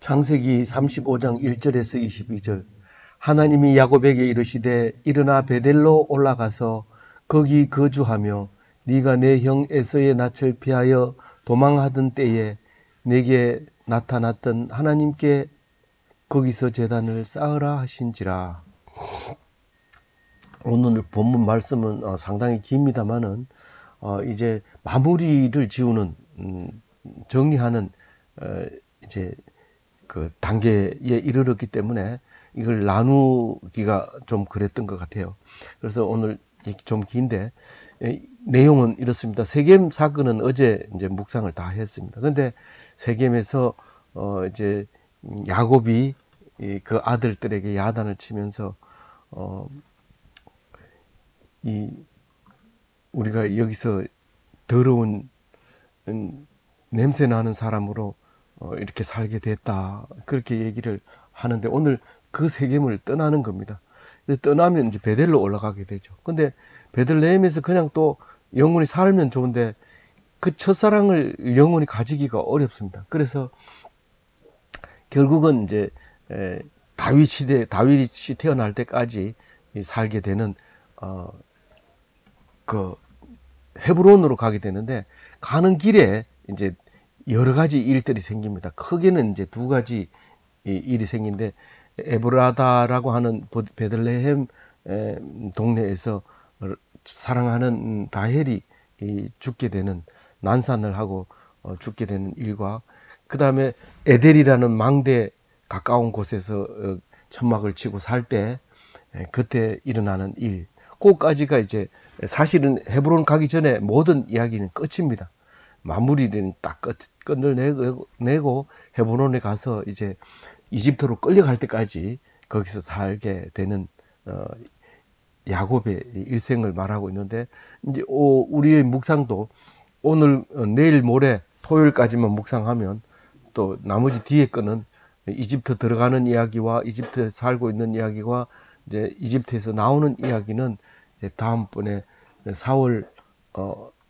창세기 35장 1절에서 22절. 하나님이 야곱에게 이르시되 일어나 베델로 올라가서 거기 거주하며 네가 내 형 에서의 낯을 피하여 도망하던 때에 내게 나타났던 하나님께 거기서 제단을 쌓으라 하신지라. 오늘 본문 말씀은 상당히 깁니다만은 이제 마무리를 지우는 정리하는 이제 그 단계에 이르렀기 때문에 이걸 나누기가 좀 그랬던 것 같아요. 그래서 오늘 좀 긴데 내용은 이렇습니다. 세겜 사건은 어제 이제 묵상을 다 했습니다. 그런데 세겜에서 이제 야곱이 그 아들들에게 야단을 치면서 우리가 여기서 더러운 냄새 나는 사람으로 이렇게 살게 됐다, 그렇게 얘기를 하는데 오늘 그 세겜을 떠나는 겁니다. 떠나면 이제 베델로 올라가게 되죠. 근데 베들레헴에서 그냥 또 영원히 살면 좋은데 그 첫사랑을 영원히 가지기가 어렵습니다. 그래서 결국은 이제 다윗이 태어날 때까지 살게 되는 그 헤브론으로 가게 되는데, 가는 길에 이제 여러 가지 일들이 생깁니다. 크게는 이제 두 가지 일이 생긴데, 에브라다라고 하는 베들레헴 동네에서 사랑하는 라헬이 죽게 되는, 난산을 하고 죽게 되는 일과, 그 다음에 에델이라는 망대 가까운 곳에서 천막을 치고 살 때 그때 일어나는 일, 그까지가 이제 사실은 헤브론 가기 전에 모든 이야기는 끝입니다. 마무리는 딱 끝내고 헤브론에 가서 이제 이집트로 끌려갈 때까지 거기서 살게 되는 야곱의 일생을 말하고 있는데, 이제 우리의 묵상도 오늘 내일 모레 토요일까지만 묵상하면 또 나머지 뒤에 거는 이집트 들어가는 이야기와 이집트에 살고 있는 이야기와 이제 이집트에서 나오는 이야기는 이제 다음번에 4월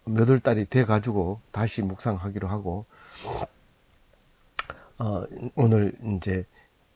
몇 월 달이 돼 가지고 다시 묵상하기로 하고, 오늘 이제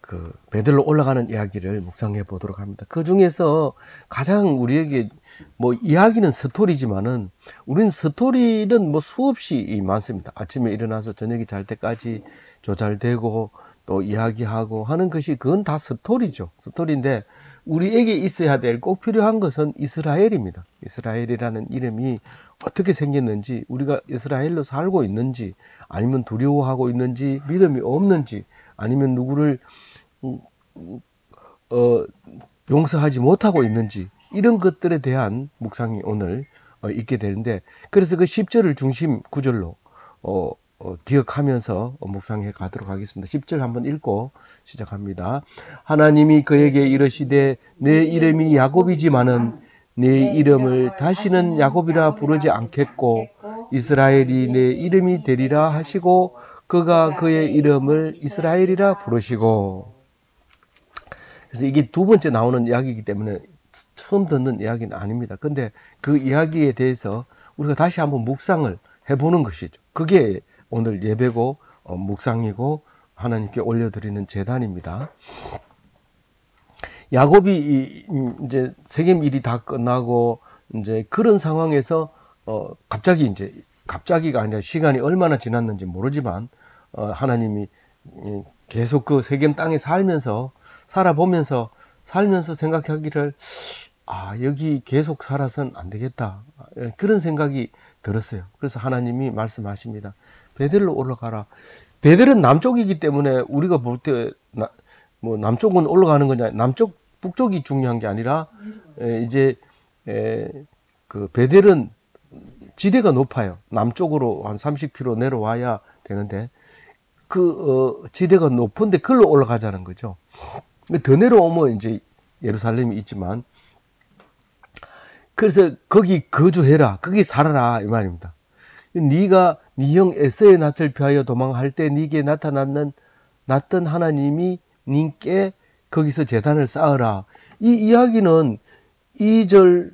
그 베들로 올라가는 이야기를 묵상해 보도록 합니다. 그 중에서 가장 우리에게 뭐 이야기는 스토리지만은, 우리는 스토리는 뭐 수없이 많습니다. 아침에 일어나서 저녁에 잘 때까지 조잘되고 또 이야기하고 하는 것이, 그건 다 스토리죠. 스토리인데 우리에게 있어야 될, 꼭 필요한 것은 이스라엘입니다. 이스라엘이라는 이름이 어떻게 생겼는지, 우리가 이스라엘로 살고 있는지, 아니면 두려워하고 있는지, 믿음이 없는지, 아니면 누구를 용서하지 못하고 있는지, 이런 것들에 대한 묵상이 오늘 있게 되는데, 그래서 그 10절을 중심 구절로 기억하면서 묵상해 가도록 하겠습니다. 10절 한번 읽고 시작합니다. 하나님이 그에게 이르시되 내 이름이 야곱이지만은 내 이름을 다시는 야곱이라 부르지 않겠고 이스라엘이 내 이름이 되리라 하시고 그가 그의 이름을 이스라엘이라 부르시고. 그래서 이게 두 번째 나오는 이야기이기 때문에 처음 듣는 이야기는 아닙니다. 근데 그 이야기에 대해서 우리가 다시 한번 묵상을 해보는 것이죠. 그게 오늘 예배고 묵상이고 하나님께 올려드리는 제단입니다. 야곱이 이제 세겜 일이 다 끝나고 이제 그런 상황에서 갑자기가 아니라 시간이 얼마나 지났는지 모르지만 하나님이 계속 그 세겜 땅에 살아보면서 생각하기를, 여기 계속 살아서는 안 되겠다, 그런 생각이 들었어요. 그래서 하나님이 말씀하십니다. 베델로 올라가라. 베델은 남쪽이기 때문에 우리가 볼 때 뭐 남쪽은 올라가는 거냐, 북쪽이 중요한 게 아니라 이제 그 베델은 지대가 높아요. 남쪽으로 한 30km 내려와야 되는데 그 지대가 높은데 그걸로 올라가자는 거죠. 더 내려오면 이제 예루살렘이 있지만, 그래서 거기 거주해라, 거기 살아라, 이 말입니다. 네가 네 형 에서의 낯을 피하여 도망할 때 네게 나타났던 하나님이 님께 거기서 제단을 쌓으라. 이 이야기는 2절,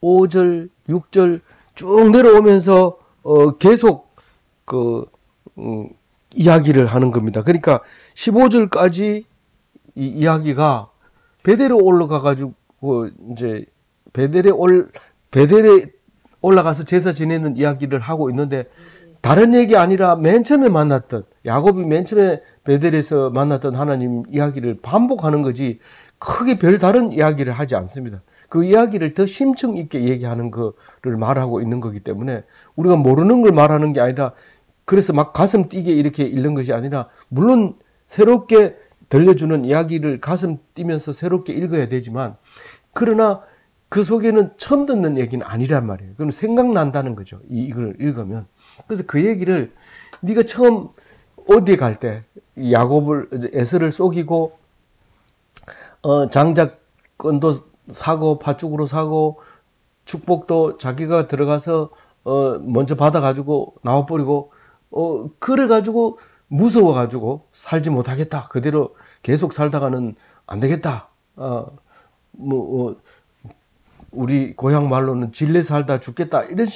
5절, 6절 쭉 내려오면서 계속 이야기를 하는 겁니다. 그러니까 15절까지 이 이야기가 베델에 올라가 가지고 이제 베델에 올라가서 제사 지내는 이야기를 하고 있는데, 다른 얘기 아니라 맨 처음에 만났던 야곱이 맨 처음에 베델에서 만났던 하나님 이야기를 반복하는 거지, 크게 별다른 이야기를 하지 않습니다. 그 이야기를 더 심층 있게 얘기하는 거를 말하고 있는 거기 때문에, 우리가 모르는 걸 말하는 게 아니라, 그래서 막 가슴 뛰게 이렇게 읽는 것이 아니라, 물론 새롭게 들려주는 이야기를 가슴 뛰면서 새롭게 읽어야 되지만, 그러나 그 속에는 처음 듣는 얘기는 아니란 말이에요. 그건 생각난다는 거죠, 이걸 읽으면. 그래서 그 얘기를 네가 처음 어디에 갈 때 야곱을, 에서를 속이고 장자권도 사고 팥죽으로 사고 축복도 자기가 들어가서 먼저 받아가지고 나와버리고, 그래가지고 무서워가지고 살지 못하겠다, 그대로 계속 살다가는 안 되겠다, 우리 고향 말로는 질레 살다 죽겠다, 이런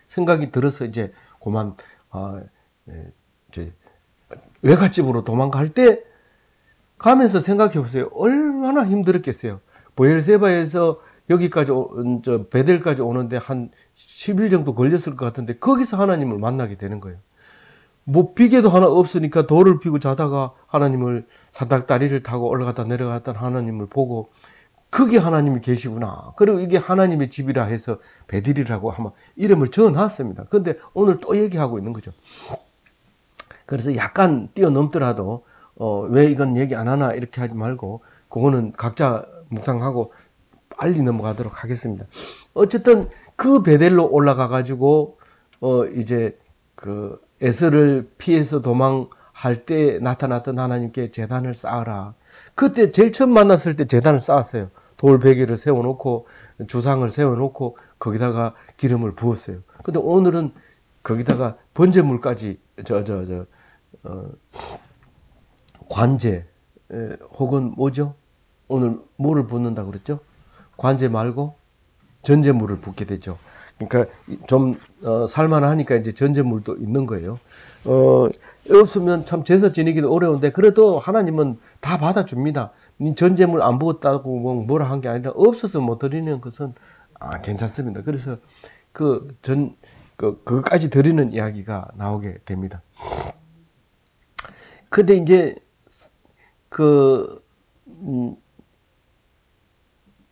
생각이 들어서 이제 그만 이제 외갓집으로 도망갈 때 가면서 생각해 보세요. 얼마나 힘들었겠어요. 보엘세바에서 여기까지 베델까지 오는데 한 10일 정도 걸렸을 것 같은데, 거기서 하나님을 만나게 되는 거예요. 뭐 비계도 하나 없으니까 돌을 피고 자다가 하나님을, 사닥다리를 타고 올라갔다 내려갔다 하나님을 보고, 거기 하나님이 계시구나. 그리고 이게 하나님의 집이라 해서 베델이라고 아마 이름을 지어놨습니다. 근데 오늘 또 얘기하고 있는 거죠. 그래서 약간 뛰어넘더라도 왜 이건 얘기 안 하나 이렇게 하지 말고, 그거는 각자 묵상하고 빨리 넘어가도록 하겠습니다. 어쨌든 그 베델로 올라가 가지고 이제 그 에서를 피해서 도망할 때 나타났던 하나님께 제단을 쌓아라. 그때 제일 처음 만났을 때 제단을 쌓았어요. 돌 베개를 세워놓고 주상을 세워놓고 거기다가 기름을 부었어요. 근데 오늘은 거기다가 번제물까지 관제 혹은 뭐죠? 오늘 뭐를 붓는다고 그랬죠? 관제 말고 전제물을 붓게 되죠. 그러니까 좀 살만하니까 이제 전제물도 있는 거예요. 없으면 참 제사 지내기도 어려운데, 그래도 하나님은 다 받아줍니다. 전제물 안 부었다고 뭐라 한 게 아니라, 없어서 못 드리는 것은 괜찮습니다. 그래서 그것까지 드리는 이야기가 나오게 됩니다. 근데 이제 그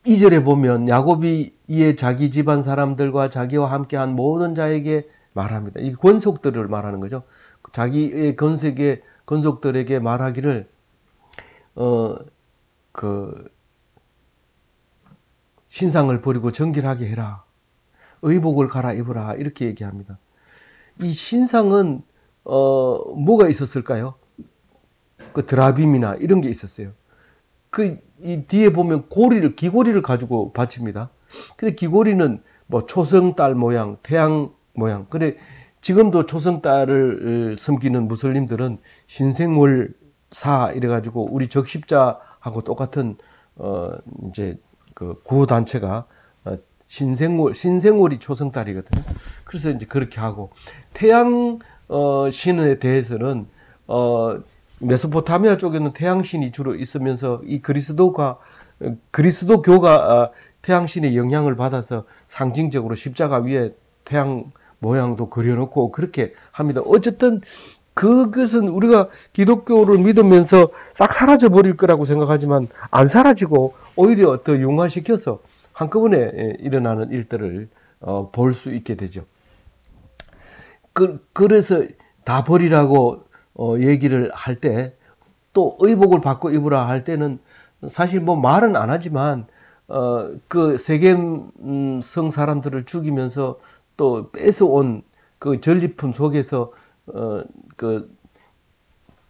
2절에 보면 야곱이 이에 자기 집안 사람들과 자기와 함께한 모든 자에게 말합니다. 이 권속들을 말하는 거죠. 자기의 권속들에게 말하기를 신상을 버리고 정결하게 해라, 의복을 갈아입으라, 이렇게 얘기합니다. 이 신상은 뭐가 있었을까요? 그 드라빔이나 이런 게 있었어요. 이 뒤에 보면 귀고리를 가지고 바칩니다. 근데 귀고리는 뭐 초승달 모양, 태양 모양. 근데 지금도 초승달을 섬기는 무슬림들은 신생월사 이래가지고 우리 적십자하고 똑같은 이제 그 구호 단체가 신생월이 초승달이거든요. 그래서 이제 그렇게 하고, 태양 신에 대해서는 메소포타미아 쪽에는 태양신이 주로 있으면서 이 그리스도교가 태양신의 영향을 받아서 상징적으로 십자가 위에 태양 모양도 그려놓고 그렇게 합니다. 어쨌든 그것은 우리가 기독교를 믿으면서 싹 사라져 버릴 거라고 생각하지만 안 사라지고 오히려 더 융화시켜서 한꺼번에 일어나는 일들을 볼 수 있게 되죠. 그래서 다 버리라고 얘기를 할 때, 또 의복을 바꿔 입으라 할 때는 사실 뭐 말은 안 하지만 그 세겜 성 사람들을 죽이면서 또 뺏어온 그 전리품 속에서 그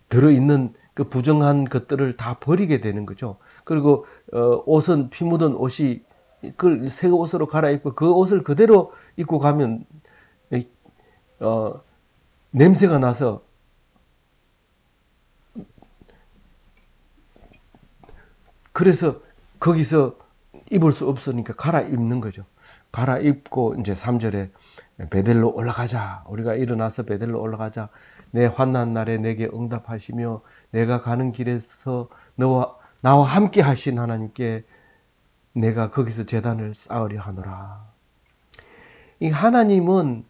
들어있는 그 부정한 것들을 다 버리게 되는 거죠. 그리고 옷은 피 묻은 옷이 그 새 옷으로 갈아입고 그 옷을 그대로 입고 가면 냄새가 나서 그래서 거기서 입을 수 없으니까 갈아입는 거죠. 갈아입고 이제 3절에 베델로 올라가자. 우리가 일어나서 베델로 올라가자. 내 환난 날에 내게 응답하시며 내가 가는 길에서 나와 함께 하신 하나님께 내가 거기서 제단을 쌓으려 하노라. 이 하나님은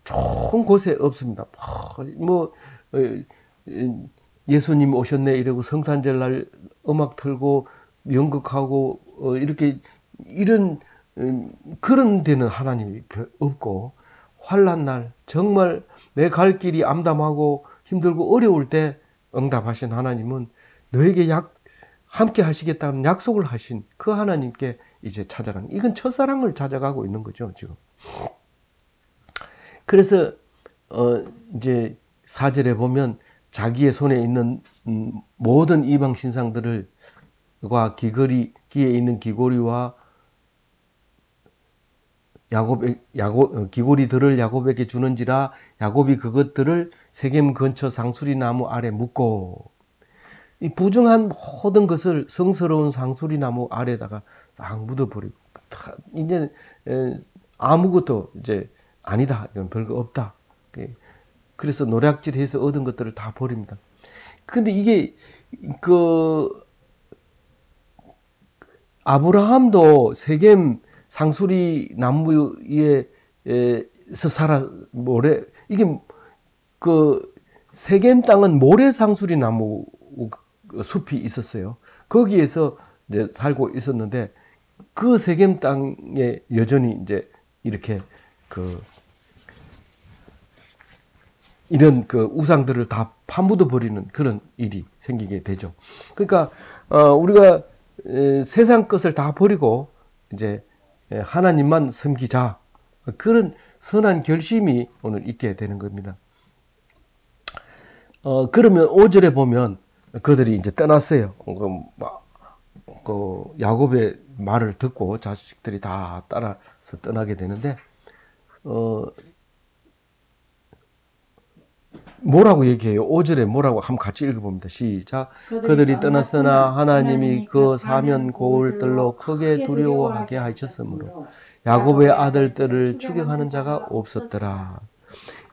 좋은 곳에 없습니다. 예수님 오셨네 이러고 성탄절날 음악 틀고 연극하고 이렇게 이런 그런 데는 하나님이 없고, 환난 날 정말 내 갈 길이 암담하고 힘들고 어려울 때 응답하신 하나님은 너에게 함께 하시겠다는 약속을 하신 그 하나님께 이제 찾아가는, 이건 첫사랑을 찾아가고 있는 거죠 지금. 그래서 이제 4절에 보면 자기의 손에 있는 모든 이방 신상들과 귀에 있는 귀고리와 귀고리들을 야곱에게 주는지라 야곱이 그것들을 세겜 근처 상수리 나무 아래 묻고, 이 부정한 모든 것을 성스러운 상수리 나무 아래다가 딱 묻어버리고, 이제 아무것도 이제 아니다, 이건 별거 없다. 그래서 노략질해서 얻은 것들을 다 버립니다. 근데 이게 아브라함도 세겜 상수리 나무 위에서 이게 세겜 땅은 모래 상수리 나무 숲이 있었어요. 거기에서 이제 살고 있었는데, 그 세겜 땅에 여전히 이제 이렇게 이런 우상들을 다 파묻어 버리는 그런 일이 생기게 되죠. 그러니까 우리가 세상 것을 다 버리고 이제 하나님만 섬기자, 그런 선한 결심이 오늘 있게 되는 겁니다. 그러면 5절에 보면 그들이 이제 떠났어요. 야곱의 말을 듣고 자식들이 다 따라서 떠나게 되는데, 뭐라고 얘기해요? 5절에 뭐라고 한번 같이 읽어봅니다. 시작. 그들이 떠났으나 하나님이 그 사면 고울들로 크게 두려워하게 하셨으므로 야곱의 아들들을 추격하는 자가 없었더라.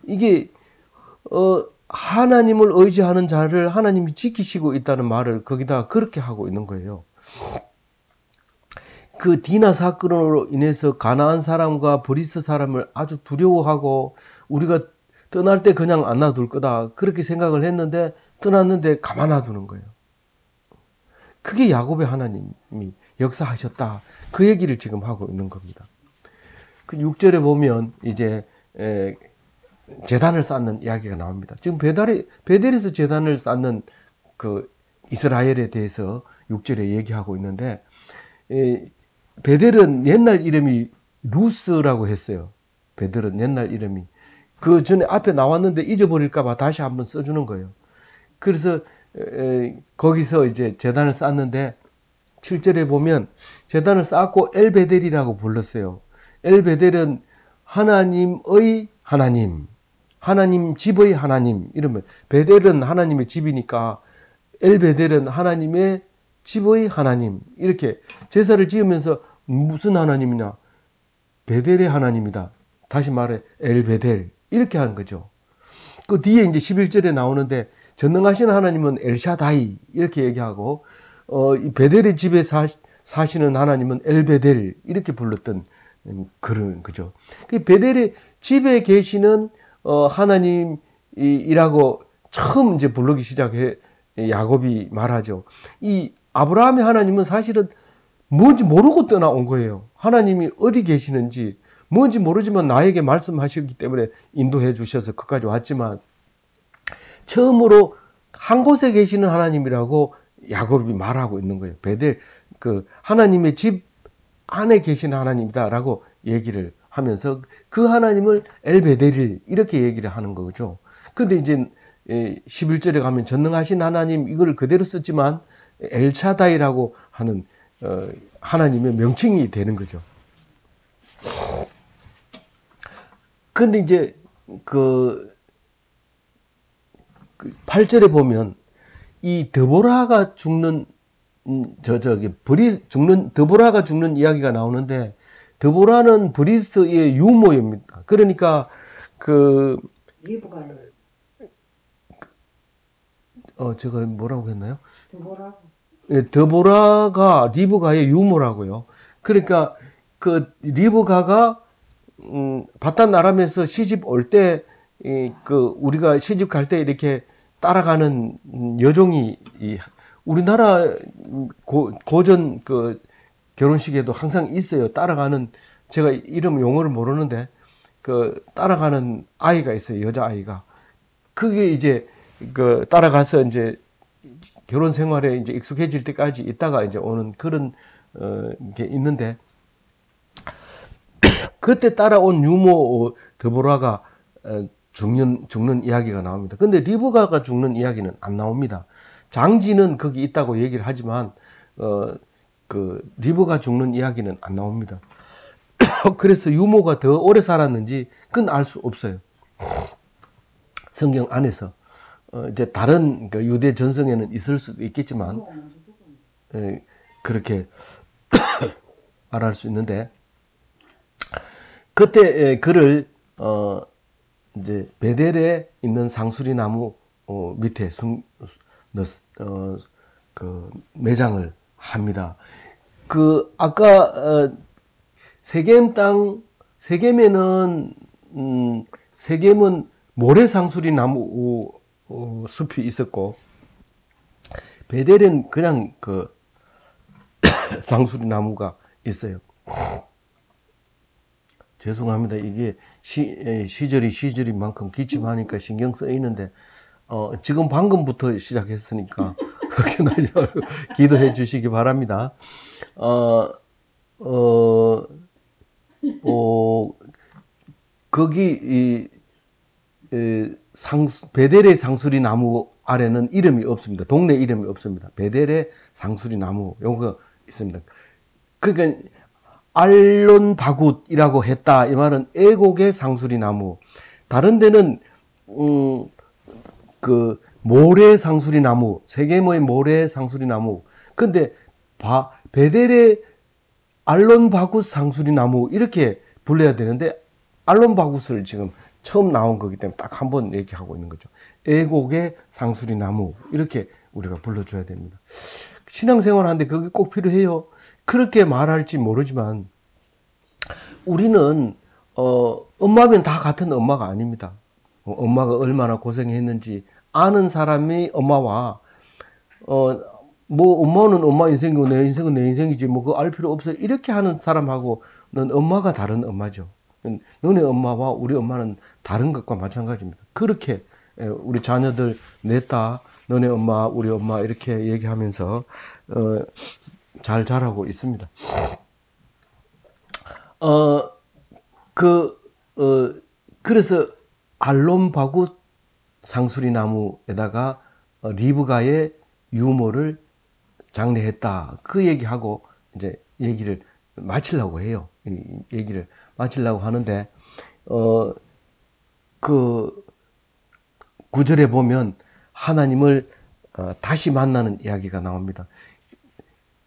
이게 하나님을 의지하는 자를 하나님이 지키시고 있다는 말을 거기다 그렇게 하고 있는 거예요. 그 디나 사건으로 인해서 가나안 사람과 브리스 사람을 아주 두려워하고 우리가 떠날 때 그냥 안 놔둘 거다, 그렇게 생각을 했는데 떠났는데 가만 놔두는 거예요. 그게 야곱의 하나님이 역사하셨다, 그 얘기를 지금 하고 있는 겁니다. 그 6절에 보면 이제 제단을 쌓는 이야기가 나옵니다. 지금 베델에서 제단을 쌓는 그 이스라엘에 대해서 6절에 얘기하고 있는데, 베델은 옛날 이름이 루스라고 했어요. 베델은 옛날 이름이. 그 전에 앞에 나왔는데 잊어버릴까봐 다시 한번 써주는 거예요. 그래서 거기서 이제 제단을 쌓는데 7절에 보면 제단을 쌓고 엘베델이라고 불렀어요. 엘베델은 하나님의 하나님, 하나님 집의 하나님, 이러면 베델은 하나님의 집이니까 엘베델은 하나님의 집의 하나님, 이렇게 제사를 지으면서 무슨 하나님이냐? 베델의 하나님이다. 다시 말해 엘베델, 이렇게 한 거죠. 그 뒤에 이제 11절에 나오는데 전능하신 하나님은 엘샤다이 이렇게 얘기하고, 이 베델의 집에 사시는 하나님은 엘베델 이렇게 불렀던 그런 거죠. 그 베델의 집에 계시는 하나님이라고 처음 이제 부르기 시작해 야곱이 말하죠. 이 아브라함의 하나님은 사실은 뭔지 모르고 떠나온 거예요. 하나님이 어디 계시는지 뭔지 모르지만 나에게 말씀하셨기 때문에 인도해 주셔서 거기까지 왔지만, 처음으로 한 곳에 계시는 하나님이라고 야곱이 말하고 있는 거예요. 베델, 하나님의 집 안에 계시는 하나님이다라고 얘기를 하면서 그 하나님을 엘베델 이렇게 얘기를 하는 거죠. 근데 이제 11절에 가면 전능하신 하나님 이걸 그대로 썼지만 엘샤다이라고 하는 하나님의 명칭이 되는 거죠. 근데 이제 8절에 보면 이 드보라가 죽는 드보라가 죽는 이야기가 나오는데, 드보라는 브리스의 유모입니다. 그러니까 그 리브가는 제가 뭐라고 했나요? 드보라. 예, 드보라가 리브가의 유모라고요. 그러니까 그 리브가가 바단 아람에서 시집 올 때 그 우리가 시집 갈 때 이렇게 따라가는 여종이 우리나라 고전 그 결혼식에도 항상 있어요. 따라가는 제가 이름 용어를 모르는데 그 따라가는 아이가 있어요. 여자 아이가. 그게 이제 그 따라가서 이제 결혼 생활에 이제 익숙해질 때까지 있다가 이제 오는 그런 게 있는데 그때 따라온 유모 드보라가 죽는 이야기가 나옵니다. 근데 리브가가 죽는 이야기는 안 나옵니다. 장지는 거기 있다고 얘기를 하지만 그 리브가 죽는 이야기는 안 나옵니다. 그래서 유모가 더 오래 살았는지 그건 알 수 없어요. 성경 안에서 이제 다른 그 유대 전성에는 있을 수도 있겠지만 그렇게 말할 수 있는데 그때 그를 이제 베델에 있는 상수리 나무 밑에 그 매장을 합니다. 그 아까 세겜 땅 세겜에는 세겜은 모래 상수리 나무 숲이 있었고 베델은 그냥 그 상수리 나무가 있어요. 죄송합니다. 이게 시절이 만큼 기침하니까 신경 쓰이는데 지금 방금부터 시작했으니까 걱정하지 말고 기도해 주시기 바랍니다. 거기 베델의 상수리 나무 아래는 이름이 없습니다. 동네 이름이 없습니다. 베델의 상수리 나무 요거 있습니다. 그러니까 알론바굿이라고 했다. 이 말은 애곡의 상수리 나무. 다른 데는 그 모래 상수리 나무, 세겜의 모래 상수리 나무. 근데 베델의 알론바굿 상수리 나무 이렇게 불러야 되는데 알론바굿을 지금 처음 나온 거기 때문에 딱 한 번 얘기하고 있는 거죠. 애곡의 상수리 나무 이렇게 우리가 불러줘야 됩니다. 신앙생활 하는데 그게 꼭 필요해요. 그렇게 말할지 모르지만 우리는 엄마면 다 같은 엄마가 아닙니다. 엄마가 얼마나 고생했는지 아는 사람이 엄마와 뭐 엄마는 엄마 인생이고 내 인생은 내 인생이지 뭐 그거 알 필요 없어요. 이렇게 하는 사람하고는 엄마가 다른 엄마죠. 너네 엄마와 우리 엄마는 다른 것과 마찬가지입니다. 그렇게 우리 자녀들 냈다 너네 엄마 우리 엄마 이렇게 얘기하면서 잘 자라고 있습니다. 그래서 알론바굿 상수리 나무에다가 리브가의 유모를 장례했다. 그 얘기하고 이제 얘기를 마치려고 해요. 얘기를 마치려고 하는데 그 구절에 보면 하나님을 다시 만나는 이야기가 나옵니다.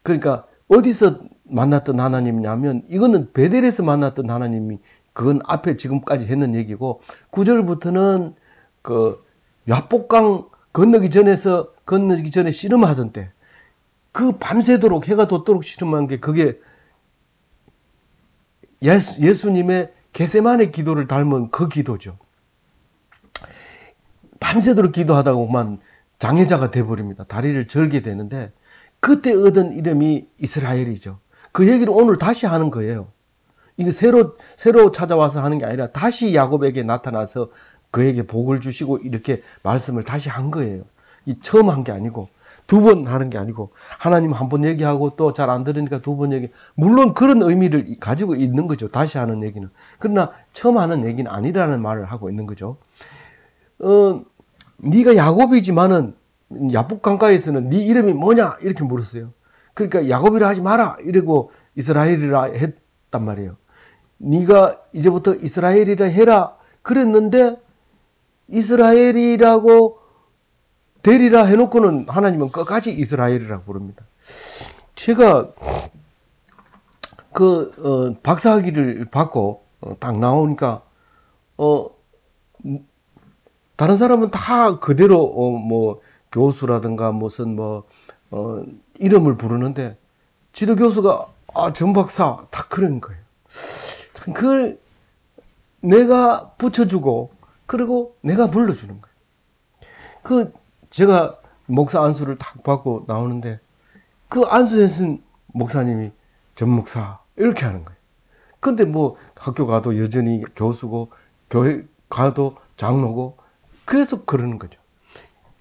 그러니까 어디서 만났던 하나님이냐면 이거는 베델에서 만났던 하나님이 그건 앞에 지금까지 했는 얘기고 9절부터는 그 야복강 건너기 전에 씨름하던 때 그 밤새도록 해가 돋도록 씨름한 게 그게 예수님의 겟세마네 기도를 닮은 그 기도죠. 밤새도록 기도하다가 보면 장애자가 돼버립니다. 다리를 절게 되는데 그때 얻은 이름이 이스라엘이죠. 그 얘기를 오늘 다시 하는 거예요. 이게 새로 찾아와서 하는 게 아니라 다시 야곱에게 나타나서 그에게 복을 주시고 이렇게 말씀을 다시 한 거예요. 이 처음 한 게 아니고 두 번 하는 게 아니고 하나님 한 번 얘기하고 또 잘 안 들으니까 두 번 얘기. 물론 그런 의미를 가지고 있는 거죠. 다시 하는 얘기는. 그러나 처음 하는 얘기는 아니라는 말을 하고 있는 거죠. 네가 야곱이지만은 야복 강가에서는 네 이름이 뭐냐 이렇게 물었어요. 그러니까 야곱이라 하지 마라 이러고 이스라엘이라 했단 말이에요. 네가 이제부터 이스라엘이라 해라 그랬는데 이스라엘이라고 되리라 해놓고는 하나님은 끝까지 이스라엘이라고 부릅니다. 제가 박사학위를 받고 딱 나오니까 다른 사람은 다 그대로 뭐 교수라든가 무슨 이름을 부르는데 지도 교수가 정 박사 다 그런 거예요. 그걸 내가 붙여주고 그리고 내가 불러주는 거예요. 제가 목사 안수를 딱 받고 나오는데 그 안수했은 목사님이 전 목사 이렇게 하는 거예요. 근데 학교 가도 여전히 교수고 교회 가도 장로고 계속 그러는 거죠.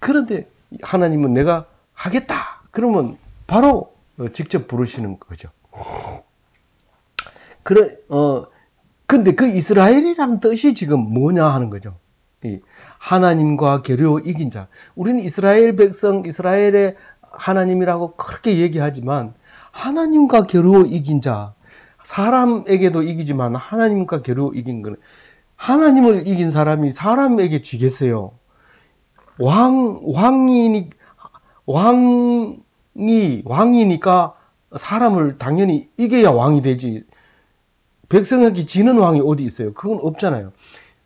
그런데 하나님은 내가 하겠다 그러면 바로 직접 부르시는 거죠. 근데 그 이스라엘이라는 뜻이 지금 뭐냐 하는 거죠. 하나님과 겨루어 이긴 자. 우리는 이스라엘 백성, 이스라엘의 하나님이라고 그렇게 얘기하지만 하나님과 겨루어 이긴 자. 사람에게도 이기지만 하나님과 겨루어 이긴 거는 하나님을 이긴 사람이 사람에게 지겠어요. 왕이니까 사람을 당연히 이겨야 왕이 되지. 백성에게 지는 왕이 어디 있어요? 그건 없잖아요.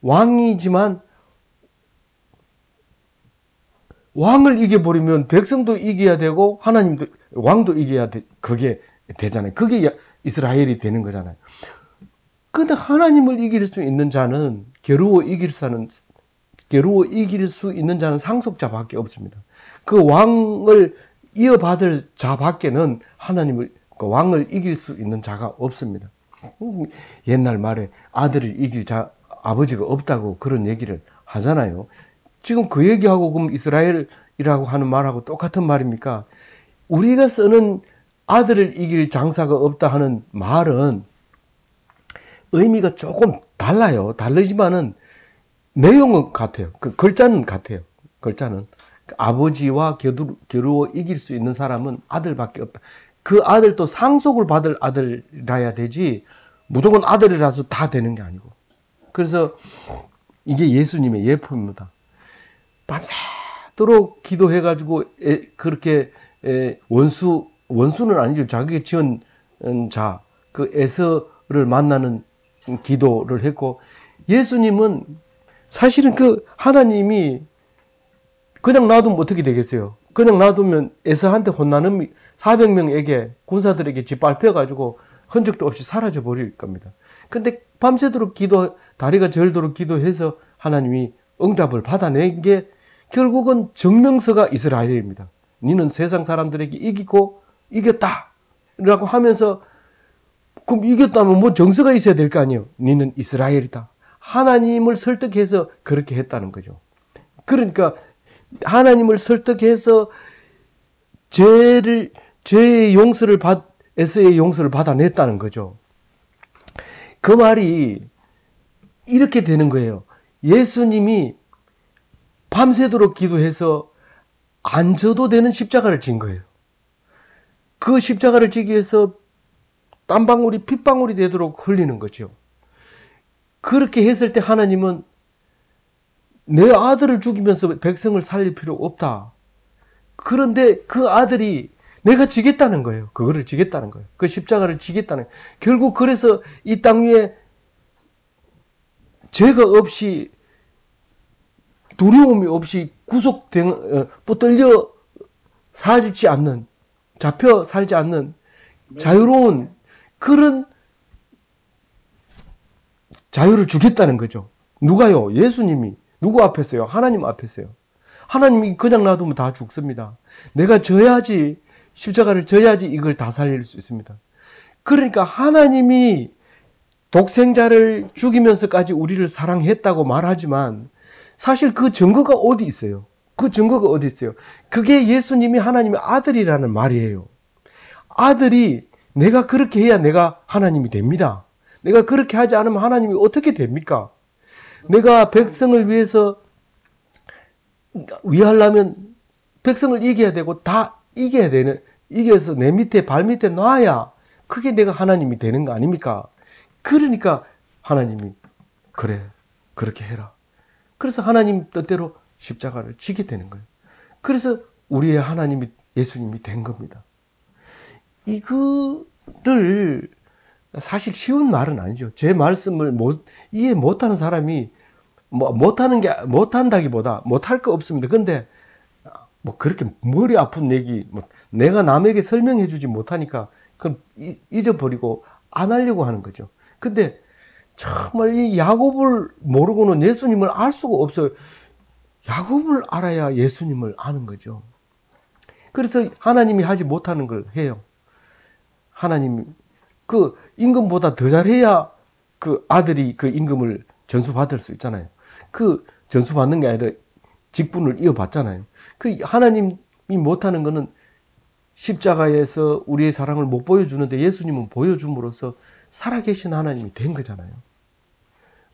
왕이지만 왕을 이겨버리면 백성도 이겨야 되고 하나님도 왕도 이겨야 돼. 그게 되잖아요. 그게 이스라엘이 되는 거잖아요. 근데 하나님을 이길 수 있는 자는 겨루어 이길 수 있는 자는 상속자밖에 없습니다. 그 왕을 이어받을 자밖에는 왕을 이길 수 있는 자가 없습니다. 옛날 말에 아들을 이길 아버지가 없다고 그런 얘기를 하잖아요. 지금 그 얘기하고 그럼 이스라엘이라고 하는 말하고 똑같은 말입니까? 우리가 쓰는 아들을 이길 장사가 없다 하는 말은 의미가 조금 달라요. 다르지만은 내용은 같아요. 그 글자는 같아요. 글자는 아버지와 겨루어 이길 수 있는 사람은 아들밖에 없다. 그 아들도 상속을 받을 아들이라야 되지 무조건 아들이라서 다 되는 게 아니고. 그래서 이게 예수님의 예표입니다. 밤새도록 기도해가지고 그렇게 원수는 아니죠. 자기가 지은 자, 그 에서를 만나는 기도를 했고, 예수님은 사실은 그 하나님이 그냥 놔두면 어떻게 되겠어요? 그냥 놔두면 에서한테 혼나는 400명에게 군사들에게 짓밟혀가지고 흔적도 없이 사라져 버릴 겁니다. 근데 밤새도록 다리가 절도록 기도해서 하나님이 응답을 받아낸 게 결국은 정명서가 이스라엘입니다. 니는 세상 사람들에게 이겼다 라고 하면서 그럼 이겼다면 정서가 있어야 될 거 아니에요. 니는 이스라엘이다. 하나님을 설득해서 그렇게 했다는 거죠. 그러니까 하나님을 설득해서 죄의 용서를 에서의 용서를 받아냈다는 거죠. 그 말이 이렇게 되는 거예요. 예수님이 밤새도록 기도해서 안 져도 되는 십자가를 진 거예요. 그 십자가를 지기 위해서 땀방울이 핏방울이 되도록 흘리는 거죠. 그렇게 했을 때 하나님은 내 아들을 죽이면서 백성을 살릴 필요 없다. 그런데 그 아들이 내가 지겠다는 거예요. 그거를 지겠다는 거예요. 그 십자가를 지겠다는 거예요. 결국 그래서 이 땅 위에 죄가 없이 두려움이 없이 붙들려 살지 않는, 잡혀 살지 않는 자유로운 그런 자유를 주겠다는 거죠. 누가요? 예수님이. 누구 앞에서요? 하나님 앞에서요. 하나님이 그냥 놔두면 다 죽습니다. 내가 져야지, 십자가를 져야지 이걸 다 살릴 수 있습니다. 그러니까 하나님이 독생자를 죽이면서까지 우리를 사랑했다고 말하지만 사실 그 증거가 어디 있어요? 그 증거가 어디 있어요? 그게 예수님이 하나님의 아들이라는 말이에요. 아들이 내가 그렇게 해야 내가 하나님이 됩니다. 내가 그렇게 하지 않으면 하나님이 어떻게 됩니까? 내가 백성을 위하려면 백성을 이겨야 되고 다 이겨야 되는, 이겨서 내 밑에 발 밑에 놔야 그게 내가 하나님이 되는 거 아닙니까? 그러니까 하나님이 그래, 그렇게 해라. 그래서 하나님 뜻대로 십자가를 지게 되는 거예요. 그래서 우리의 하나님이 예수님이 된 겁니다. 이거를 사실 쉬운 말은 아니죠. 제 말씀을 이해 못하는 사람이 못한다기보다 못할 거 없습니다. 근데 그렇게 머리 아픈 얘기, 내가 남에게 설명해 주지 못하니까 그럼 잊어버리고 안 하려고 하는 거죠. 근데 정말 이 야곱을 모르고는 예수님을 알 수가 없어요. 야곱을 알아야 예수님을 아는 거죠. 그래서 하나님이 하지 못하는 걸 해요. 하나님이 그 임금보다 더 잘해야 그 아들이 그 임금을 전수받을 수 있잖아요. 그 전수받는 게 아니라 직분을 이어받잖아요. 그 하나님이 못하는 거는 십자가에서 우리의 사랑을 못 보여주는데 예수님은 보여줌으로써 살아계신 하나님이 된 거잖아요.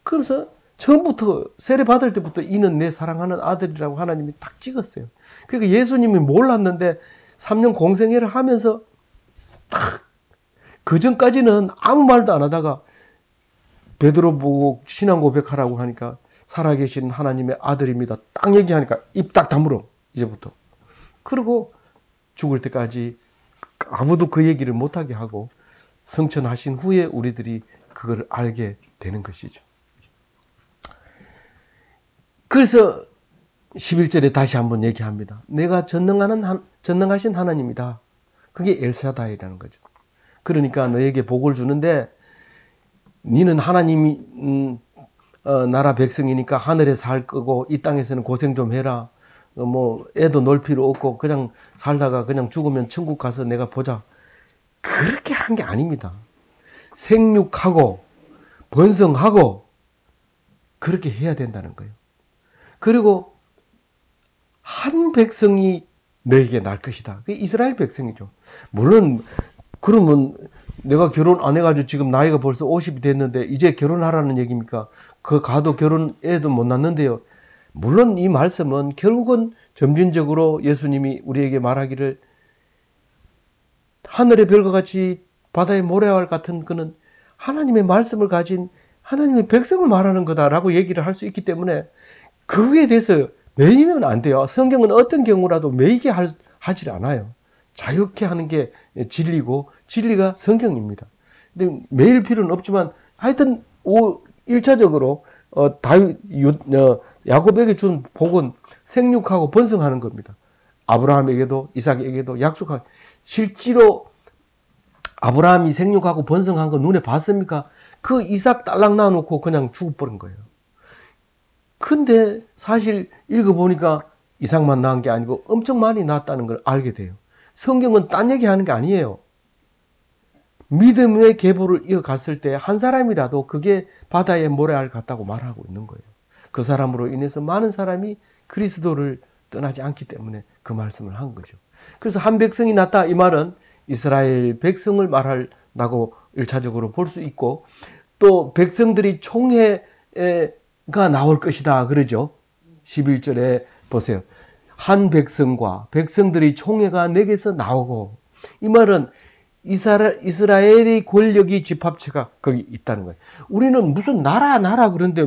그래서 처음부터 세례 받을 때부터 이는 내 사랑하는 아들이라고 하나님이 딱 찍었어요. 그러니까 예수님이 몰랐는데 3년 공생애를 하면서 딱 그 전까지는 아무 말도 안 하다가 베드로 보고 신앙 고백하라고 하니까 살아계신 하나님의 아들입니다. 딱 얘기하니까 입 딱 다물어 이제부터. 그리고 죽을 때까지 아무도 그 얘기를 못하게 하고 성천하신 후에 우리들이 그걸 알게 되는 것이죠. 그래서 11절에 다시 한번 얘기합니다. 내가 전능하신 하나님이다. 그게 엘샤다이라는 거죠. 그러니까 너에게 복을 주는데 니는 하나님이 나라 백성이니까 하늘에 살 거고 이 땅에서는 고생 좀 해라. 애도 놀 필요 없고 그냥 살다가 그냥 죽으면 천국 가서 내가 보자. 그렇게 한 게 아닙니다. 생육하고 번성하고 그렇게 해야 된다는 거예요. 그리고 한 백성이 너에게 날 것이다. 그게 이스라엘 백성이죠. 물론 그러면 내가 결혼 안 해가지고 지금 나이가 벌써 50이 됐는데 이제 결혼하라는 얘기입니까? 그 가도 애도 못 낳는데요. 물론 이 말씀은 결국은 점진적으로 예수님이 우리에게 말하기를 하늘의 별과 같이 바다의 모래알 같은 그는 하나님의 말씀을 가진 하나님의 백성을 말하는 거다라고 얘기를 할 수 있기 때문에 그거에 대해서 매이면 안 돼요. 성경은 어떤 경우라도 매이게 하질 않아요. 자유케 하는 게 진리고 진리가 성경입니다. 근데 매일 필요는 없지만 하여튼 1차적으로 야곱에게 준 복은 생육하고 번성하는 겁니다. 아브라함에게도 이삭에게도 약속한 실제로 아브라함이 생육하고 번성한 거 눈에 봤습니까? 그 이삭 딸랑 낳아놓고 그냥 죽어버린 거예요. 근데 사실 읽어보니까 이삭만 낳은 게 아니고 엄청 많이 낳았다는 걸 알게 돼요. 성경은 딴 얘기하는 게 아니에요. 믿음의 계보를 이어갔을 때 한 사람이라도 그게 바다의 모래알 같다고 말하고 있는 거예요. 그 사람으로 인해서 많은 사람이 그리스도를 떠나지 않기 때문에 그 말씀을 한 거죠. 그래서 한 백성이 났다 이 말은 이스라엘 백성을 말한다고 1차적으로 볼 수 있고 또 백성들이 총회가 나올 것이다 그러죠. 11절에 보세요. 한 백성과 백성들이 총회가 내게서 나오고 이 말은 이스라엘의 권력이 집합체가 거기 있다는 거예요. 우리는 무슨 나라 그런데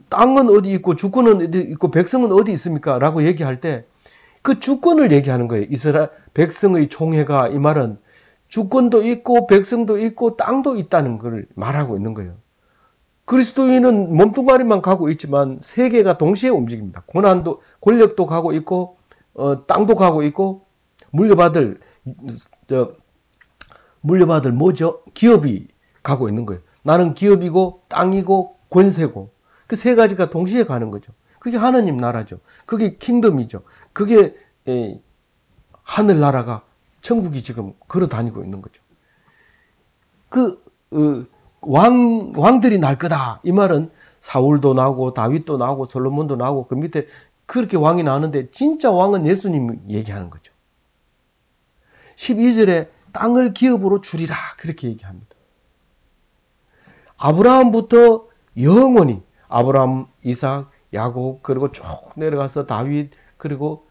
땅은 어디 있고 주권은 어디 있고 백성은 어디 있습니까? 라고 얘기할 때 그 주권을 얘기하는 거예요. 백성의 총회가 이 말은 주권도 있고 백성도 있고 땅도 있다는 걸 말하고 있는 거예요. 그리스도인은 몸뚱아리만 가고 있지만 세계가 동시에 움직입니다. 권력도 가고 있고 땅도 가고 있고 물려받을 뭐죠? 기업이 가고 있는 거예요. 나는 기업이고 땅이고 권세고 그 세 가지가 동시에 가는 거죠. 그게 하나님 나라죠. 그게 킹덤이죠. 그게 하늘나라가 천국이 지금 걸어 다니고 있는 거죠. 왕들이 날 거다. 이 말은 사울도 나오고 다윗도 나오고 솔로몬도 나오고 그 밑에 그렇게 왕이 나오는데 진짜 왕은 예수님이 얘기하는 거죠. 12절에 땅을 기업으로 주리라 그렇게 얘기합니다. 아브라함부터 영원히 아브라함, 이삭, 야곱 그리고 쭉 내려가서 다윗 그리고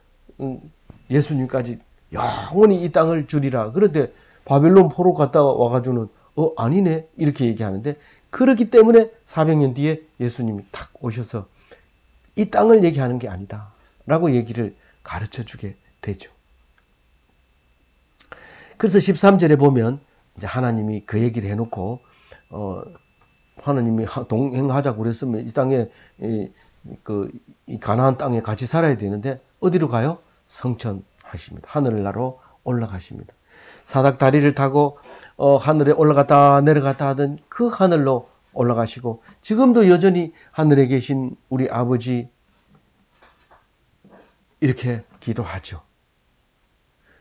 예수님까지 영원히 이 땅을 주리라. 그런데 바벨론 포로 갔다 와가지고는 아니네 이렇게 얘기하는데 그렇기 때문에 400년 뒤에 예수님이 탁 오셔서 이 땅을 얘기하는 게 아니다 라고 얘기를 가르쳐 주게 되죠. 그래서 13절에 보면 이제 하나님이 그 얘기를 해놓고, 하나님이 동행하자고 그랬으면 이 땅에, 이 가나안 땅에 같이 살아야 되는데, 어디로 가요? 성천하십니다. 하늘나라로 올라가십니다. 사닥 다리를 타고, 하늘에 올라갔다 내려갔다 하던 그 하늘로 올라가시고, 지금도 여전히 하늘에 계신 우리 아버지, 이렇게 기도하죠.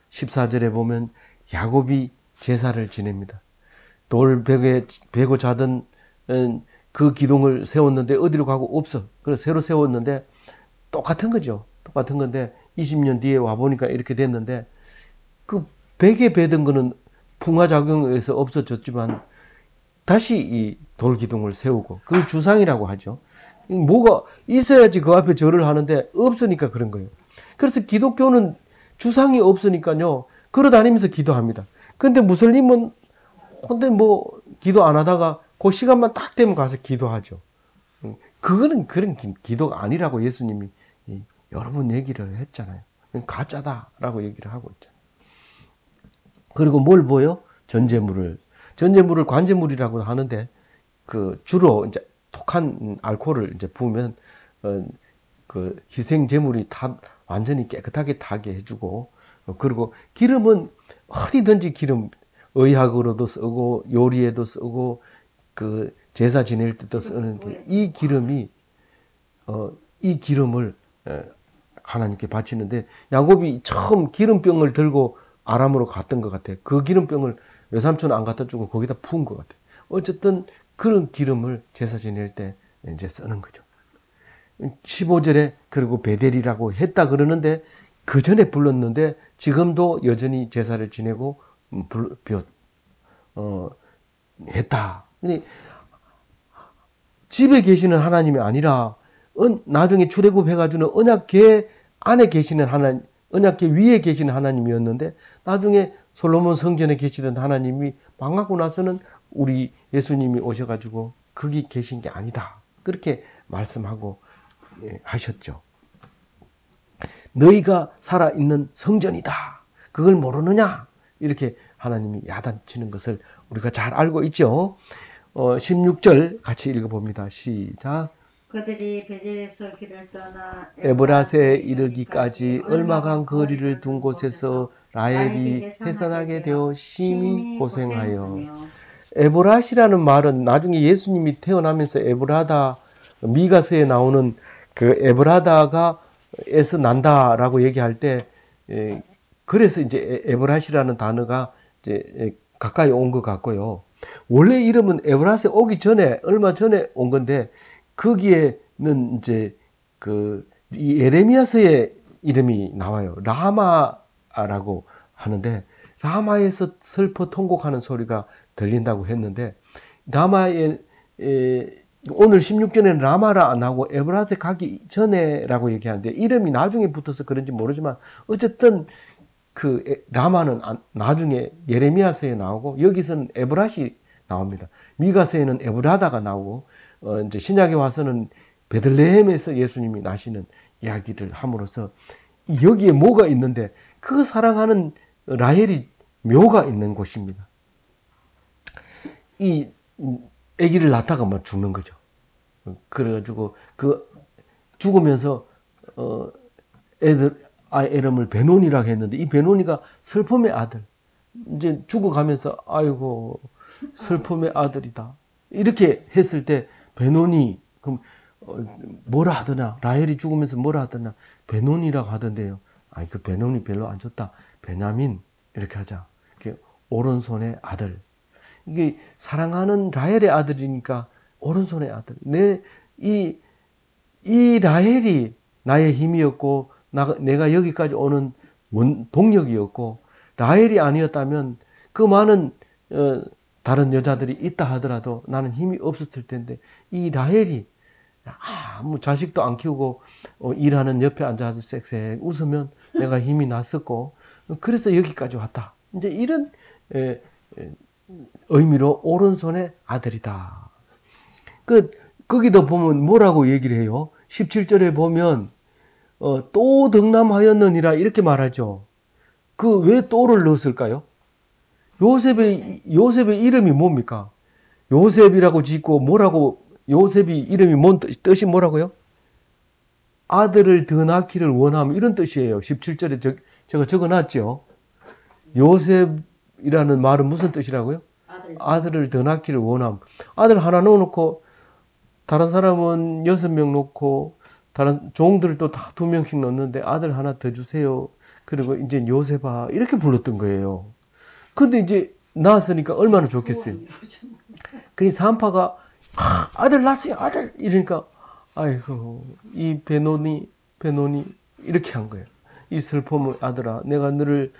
14절에 보면 야곱이 제사를 지냅니다. 돌벽에 베고 자던 그 기둥을 세웠는데 어디로 가고 없어. 그래서 새로 세웠는데 똑같은 거죠. 똑같은 건데 20년 뒤에 와보니까 이렇게 됐는데, 그 벽에 베던 거는 풍화작용에서 없어졌지만 다시 이 돌기둥을 세우고, 그 주상이라고 하죠. 뭐가 있어야지 그 앞에 절을 하는데 없으니까 그런 거예요. 그래서 기독교는 주상이 없으니까요, 걸어다니면서 기도합니다. 근데 무슬림은 근데 뭐 기도 안 하다가 그 시간만 딱 되면 가서 기도하죠. 그거는 그런 기도가 아니라고 예수님이 여러 번 얘기를 했잖아요. 가짜다라고 얘기를 하고 있잖아요. 그리고 뭘 보여? 전제물을 관제물이라고 하는데, 그 주로 이제 독한 알코올을 이제 부으면 그 희생 제물이 다 완전히 깨끗하게 타게 해주고, 그리고 기름은 어디든지 기름, 의학으로도 쓰고 요리에도 쓰고 그 제사 지낼 때도 쓰는 이 기름이, 이 기름을 하나님께 바치는데, 야곱이 처음 기름병을 들고 아람으로 갔던 것 같아. 그 기름병을 외삼촌 안 갖다 주고 거기다 부은 것 같아. 어쨌든 그런 기름을 제사 지낼 때 이제 쓰는 거죠. 15절에 그리고 베델이라고 했다 그러는데, 그 전에 불렀는데 지금도 여전히 제사를 지내고 했다. 집에 계시는 하나님이 아니라 나중에 출애굽해가지고는 언약궤 안에 계시는 하나님, 언약궤 위에 계시는 하나님이었는데, 나중에 솔로몬 성전에 계시던 하나님이 망하고 나서는 우리 예수님이 오셔가지고 거기 계신 게 아니다. 그렇게 말씀하고 하셨죠. 너희가 살아있는 성전이다. 그걸 모르느냐? 이렇게 하나님이 야단치는 것을 우리가 잘 알고 있죠. 16절 같이 읽어봅니다. 시작. 그들이 베델에서 길을 떠나 에브라스에 이르기까지 얼마간 거리를 둔 곳에서 라헬이 해산하게 되어 심히 고생하여. 에브라시라는 말은 나중에 예수님이 태어나면서 에브라다, 미가서에 나오는 그 에브라다가 에서 난다라고 얘기할 때, 그래서 이제 에브라시라는 단어가 이제 가까이 온 것 같고요. 원래 이름은 에브라스에 오기 전에, 얼마 전에 온 건데, 거기에는 이제 그 예레미야서의 이름이 나와요. 라마라고 하는데, 라마에서 슬퍼 통곡하는 소리가 들린다고 했는데, 라마에 오늘 16절에는 라마라 안 하고 에브라스에 가기 전에라고 얘기하는데, 이름이 나중에 붙어서 그런지 모르지만 어쨌든 그 라마는 나중에 예레미야서에 나오고, 여기서는 에브라시 나옵니다. 미가서에는 에브라다가 나오고, 이제 신약에 와서는 베들레헴에서 예수님이 나시는 이야기를 함으로써 여기에 뭐가 있는데, 그 사랑하는 라헬이 묘가 있는 곳입니다. 이 아기를 낳다가 막 죽는 거죠. 그래가지고 그 죽으면서 이름을 베노니라고 했는데, 이 베노니가 슬픔의 아들. 이제 죽어가면서 아이고 슬픔의 아들이다 이렇게 했을 때, 베노니 그럼 뭐라 하더냐, 라헬이 죽으면서 뭐라 하더냐, 베노니라고 하던데요. 아니 그 베노니 별로 안 좋다, 베냐민 이렇게 하자. 이렇게 오른손의 아들. 이게 사랑하는 라헬의 아들이니까 오른손의 아들. 이 라헬이 나의 힘이었고, 내가 여기까지 오는 동력이었고, 라헬이 아니었다면 그 많은 다른 여자들이 있다 하더라도 나는 힘이 없었을 텐데, 이 라헬이 아무 자식도 안 키우고 일하는 옆에 앉아서 쌕쌕 웃으면 내가 힘이 났었고, 그래서 여기까지 왔다. 이제 이런 의미로 오른손의 아들이다. 거기도 보면 뭐라고 얘기를 해요? 17절에 보면 또 득남하였느니라 이렇게 말하죠. 그 왜 또를 넣었을까요? 요셉의 이름이 뭡니까? 요셉이라고 짓고 뭐라고 요셉이 이름이 뭔 뜻이 뭐라고요? 아들을 더 낳기를 원함 이런 뜻이에요. 17절에 제가 적어놨죠. 요셉이라는 말은 무슨 뜻이라고요? 아들을 더 낳기를 원함. 아들 하나 넣어놓고 다른 사람은 6명 놓고 다른 종들도 다 2명씩 넣는데 아들 하나 더 주세요. 그리고 이제 요셉아 이렇게 불렀던 거예요. 근데 이제 낳았으니까 얼마나 좋겠어요. 그니 산파가 아들 낳았어요 아들 이러니까 아이고 이 베노니 이렇게 한 거예요. 이 슬픔을 아들아 내가 너를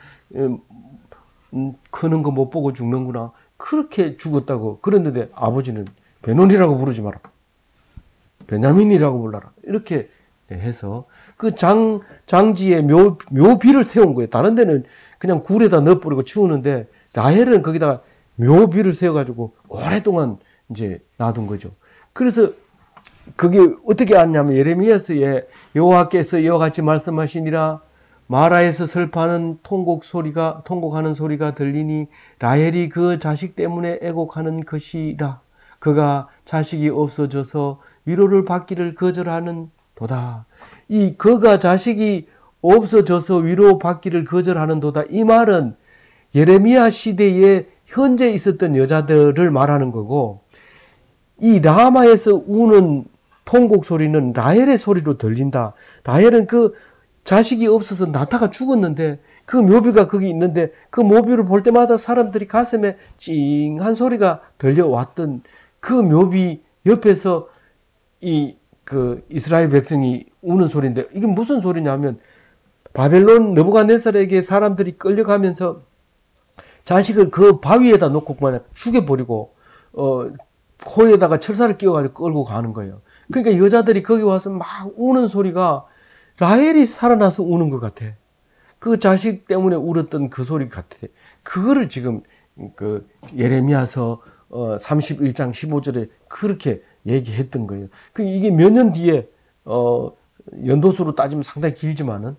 크는 거 못 보고 죽는구나. 그렇게 죽었다고. 그랬는데 아버지는 베노니라고 부르지 마라. 베냐민이라고 불러라. 이렇게 해서 그 장지에 묘비를 세운 거예요. 다른 데는 그냥 굴에다 넣어버리고 치우는데 라헬은 거기다가 묘비를 세워가지고 오랫동안 이제 놔둔 거죠. 그래서 그게 어떻게 왔냐면 예레미야서에 여호와께서 이와 같이 말씀하시니라 마라에서 슬퍼하는 통곡하는 소리가 들리니 라헬이 그 자식 때문에 애곡하는 것이라. 그가 자식이 없어져서 위로를 받기를 거절하는 도다. 이 그가 자식이 없어져서 위로 받기를 거절하는 도다. 이 말은 예레미야 시대에 현재 있었던 여자들을 말하는 거고 이 라마에서 우는 통곡 소리는 라헬의 소리로 들린다. 라헬은 그 자식이 없어서 낳다가 죽었는데 그 묘비가 거기 있는데 그 묘비를 볼 때마다 사람들이 가슴에 찡한 소리가 들려왔던 그 묘비 옆에서 그 이스라엘 백성이 우는 소리인데 이게 무슨 소리냐면 바벨론 느부갓네살에게 사람들이 끌려가면서 자식을 그 바위에다 놓고 그냥 죽여버리고 코에다가 철사를 끼워가지고 끌고 가는 거예요. 그러니까 여자들이 거기 와서 막 우는 소리가 라헬이 살아나서 우는 것 같아. 그 자식 때문에 울었던 그 소리 같아. 그거를 지금 그 예레미야서 31장 15절에 그렇게 얘기했던 거예요. 이게 몇 년 뒤에 연도수로 따지면 상당히 길지만은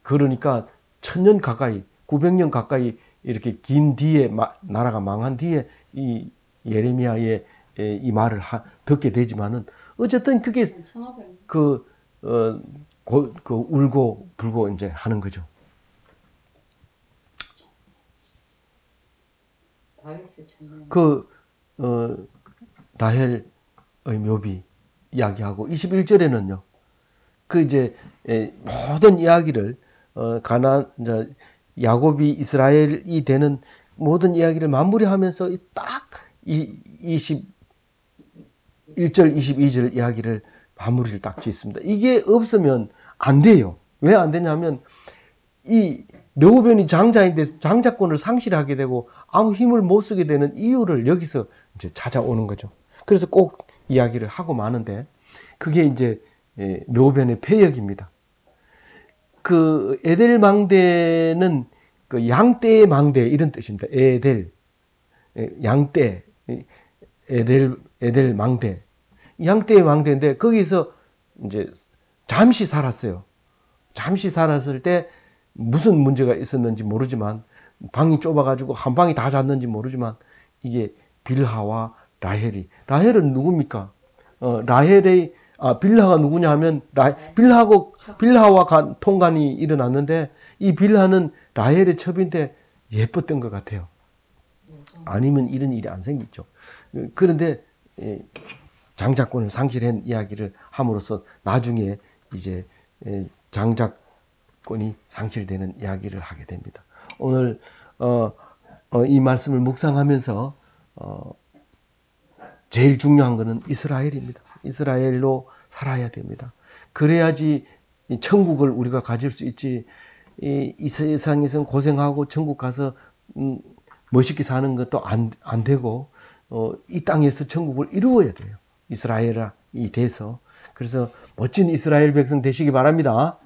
그러니까 1000년 가까이 900년 가까이 이렇게 긴 뒤에 나라가 망한 뒤에 이 예레미야의 이 말을 듣게 되지만은 어쨌든 그게 울고 불고 이제 하는 거죠. 라헬의 묘비 이야기하고 21절에는요. 그 이제 모든 이야기를 이제 야곱이 이스라엘이 되는 모든 이야기를 마무리하면서 딱 21절 22절 이야기를 마무리를 딱 짓습니다. 이게 없으면 안 돼요. 왜 안 되냐면 이 르우벤이 장자인데 장자권을 상실하게 되고 아무 힘을 못 쓰게 되는 이유를 여기서 이제 찾아오는 거죠. 그래서 꼭 이야기를 하고 마는데 그게 이제 르우벤의 패역입니다. 그 에델 망대는 그 양떼의 망대 이런 뜻입니다. 에델 양떼 에델 망대 양떼의 망대인데 거기서 이제 잠시 살았어요. 잠시 살았을 때 무슨 문제가 있었는지 모르지만 방이 좁아가지고 한 방이 다 잤는지 모르지만 이게 빌하와 라헬은 누굽니까? 빌하가 누구냐 하면 빌하와 통간이 일어났는데 이 빌하는 라헬의 첩인데 예뻤던 것 같아요. 아니면 이런 일이 안 생기죠. 그런데 장자권을 상실한 이야기를 함으로써 나중에 이제 장자권이 상실되는 이야기를 하게 됩니다. 오늘 이 말씀을 묵상하면서 제일 중요한 것은 이스라엘입니다. 이스라엘로 살아야 됩니다. 그래야지 천국을 우리가 가질 수 있지. 이 세상에서는 고생하고 천국 가서 멋있게 사는 것도 안 되고 이 땅에서 천국을 이루어야 돼요. 이스라엘이 돼서. 그래서 멋진 이스라엘 백성 되시기 바랍니다.